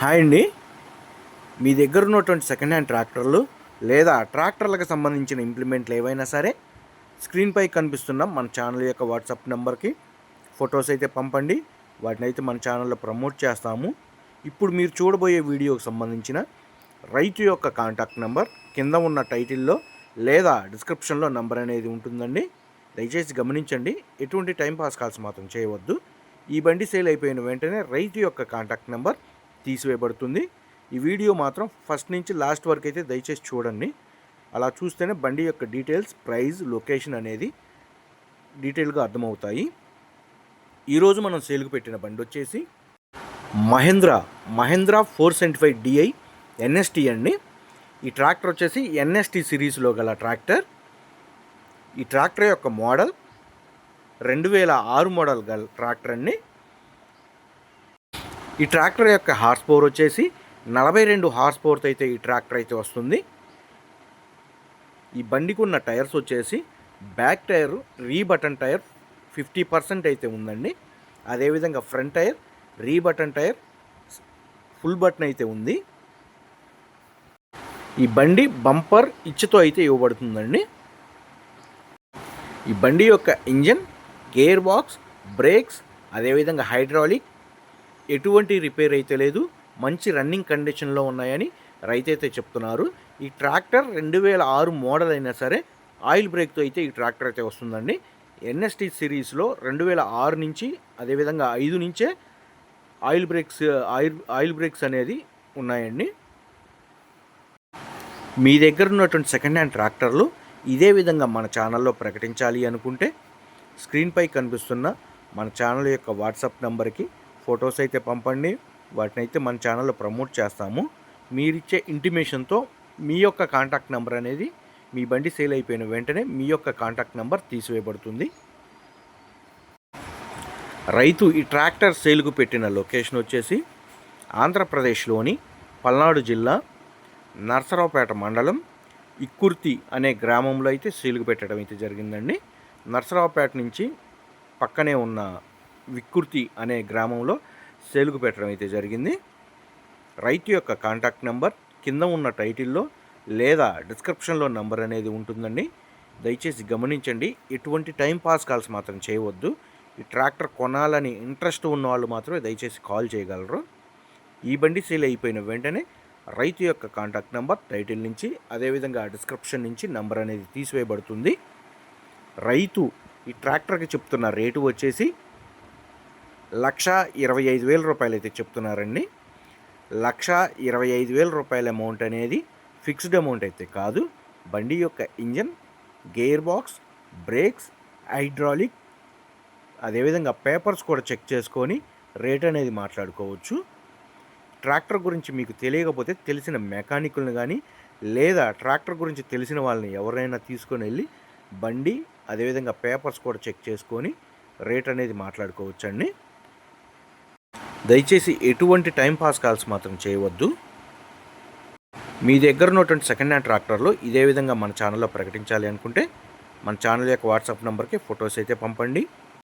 Hi అండి. మీ దగ్గర ఉన్నటువంటి సెకండ్ హ్యాండ్ ట్రాక్టర్లు లేదా ట్రాక్టర్లకు సంబంధించిన ఇంప్లిమెంట్లు ఏవైనా సరే స్క్రీన్పై కనిపిస్తున్న మన ఛానల్ యొక్క వాట్సాప్ నెంబర్కి ఫొటోస్ అయితే పంపండి. వాటిని అయితే మన ఛానల్లో ప్రమోట్ చేస్తాము. ఇప్పుడు మీరు చూడబోయే వీడియోకి సంబంధించిన రైతు యొక్క కాంటాక్ట్ నెంబర్ కింద ఉన్న టైటిల్లో లేదా డిస్క్రిప్షన్లో నెంబర్ అనేది ఉంటుందండి. దయచేసి గమనించండి, ఎటువంటి టైంపాస్ కాల్స్ మాత్రం చేయవద్దు. ఈ బండి సేల్ అయిపోయిన వెంటనే రైతు యొక్క కాంటాక్ట్ నెంబర్ తీసివేయబడుతుంది. ఈ వీడియో మాత్రం ఫస్ట్ నుంచి లాస్ట్ వరకు అయితే దయచేసి చూడండి. అలా చూస్తేనే బండి యొక్క డీటెయిల్స్, ప్రైస్, లొకేషన్ అనేది డీటెయిల్గా అర్థమవుతాయి. ఈరోజు మనం సేల్కి పెట్టిన బండి వచ్చేసి మహేంద్ర 475 DI NST అండి. ఈ ట్రాక్టర్ వచ్చేసి NST సిరీస్లో గల ట్రాక్టర్. ఈ ట్రాక్టర్ యొక్క మోడల్ 2006 మోడల్ గల ట్రాక్టర్ అండి. ఈ ట్రాక్టర్ యొక్క హార్స్ పవర్ వచ్చేసి 42 హార్స్ పవర్తో అయితే ఈ ట్రాక్టర్ అయితే వస్తుంది. ఈ బండికి ఉన్న టైర్స్ వచ్చేసి బ్యాక్ టైర్ రీబటన్ టైర్ 50% అయితే ఉందండి. అదేవిధంగా ఫ్రంట్ టైర్ రీబటన్ టైర్ ఫుల్ బటన్ అయితే ఉంది. ఈ బండి బంపర్ ఇచ్చుతో అయితే ఇవ్వబడుతుందండి. ఈ బండి యొక్క ఇంజన్, గేర్ బాక్స్, బ్రేక్స్, అదేవిధంగా హైడ్రాలిక్ ఎటువంటి రిపేర్ అయితే లేదు, మంచి రన్నింగ్ కండిషన్లో ఉన్నాయని రైతు అయితే చెప్తున్నారు. ఈ ట్రాక్టర్ 2006 మోడల్ అయినా సరే ఆయిల్ బ్రేక్తో అయితే ఈ ట్రాక్టర్ అయితే వస్తుందండి. NST సిరీస్లో 2006 నుంచి అదేవిధంగా 5 నుంచే ఆయిల్ బ్రేక్స్ అనేది ఉన్నాయండి. మీ దగ్గర ఉన్నటువంటి సెకండ్ హ్యాండ్ ట్రాక్టర్లు ఇదే విధంగా మన ఛానల్లో ప్రకటించాలి అనుకుంటే స్క్రీన్పై కనిపిస్తున్న మన ఛానల్ యొక్క వాట్సాప్ నెంబర్కి ఫొటోస్ అయితే పంపండి. వాటిని అయితే మన ఛానల్లో ప్రమోట్ చేస్తాము. మీరిచ్చే ఇంటిమేషన్తో మీ యొక్క కాంటాక్ట్ నెంబర్ అనేది మీ బండి సేల్ అయిపోయిన వెంటనే మీ యొక్క కాంటాక్ట్ నెంబర్ తీసివేయబడుతుంది. రైతు ఈ ట్రాక్టర్ సేల్కు పెట్టిన లొకేషన్ వచ్చేసి ఆంధ్రప్రదేశ్లోని పల్నాడు జిల్లా నర్సరావుపేట మండలం ఇక్కుర్తి అనే గ్రామంలో అయితే సేల్కు పెట్టడం అయితే జరిగిందండి. నర్సరావుపేట నుంచి పక్కనే ఉన్న విక్కుర్తి అనే గ్రామంలో సేల్కు పెట్టడం అయితే జరిగింది. రైతు యొక్క కాంటాక్ట్ నెంబర్ కింద ఉన్న టైటిల్లో లేదా డిస్క్రిప్షన్లో నెంబర్ అనేది ఉంటుందండి. దయచేసి గమనించండి, ఎటువంటి టైం పాస్ కాల్స్ మాత్రం చేయవద్దు. ఈ ట్రాక్టర్ కొనాలని ఇంట్రెస్ట్ ఉన్న వాళ్ళు మాత్రమే దయచేసి కాల్ చేయగలరు. ఈ బండి సేల్ అయిపోయిన వెంటనే రైతు యొక్క కాంటాక్ట్ నెంబర్ టైటిల్ నుంచి అదేవిధంగా డిస్క్రిప్షన్ నుంచి నెంబర్ అనేది తీసివేయబడుతుంది. రైతు ఈ ట్రాక్టర్కి చెప్తున్న రేటు వచ్చేసి 1,25,000 రూపాయలు అయితే చెప్తున్నారండి. 1,25,000 రూపాయల అమౌంట్ అనేది ఫిక్స్డ్ అమౌంట్ అయితే కాదు. బండి యొక్క engine, gear box, brakes, hydraulic అదేవిధంగా పేపర్స్ కూడా చెక్ చేసుకొని రేట్ అనేది మాట్లాడుకోవచ్చు. ట్రాక్టర్ గురించి మీకు తెలియకపోతే తెలిసిన మెకానికులను కానీ లేదా ట్రాక్టర్ గురించి తెలిసిన వాళ్ళని ఎవరైనా తీసుకొని వెళ్ళి బండి అదేవిధంగా పేపర్స్ కూడా చెక్ చేసుకొని రేట్ అనేది మాట్లాడుకోవచ్చండి. దయచేసి ఎటువంటి టైం పాస్ కాల్స్ మాత్రం చేయవద్దు. మీ దగ్గర ఉన్నటువంటి సెకండ్ హ్యాండ్ ట్రాక్టర్లు ఇదే విధంగా మన ఛానల్లో ప్రకటించాలి అనుకుంటే మన ఛానల్ యొక్క వాట్సాప్ నెంబర్కి ఫొటోస్ అయితే పంపండి.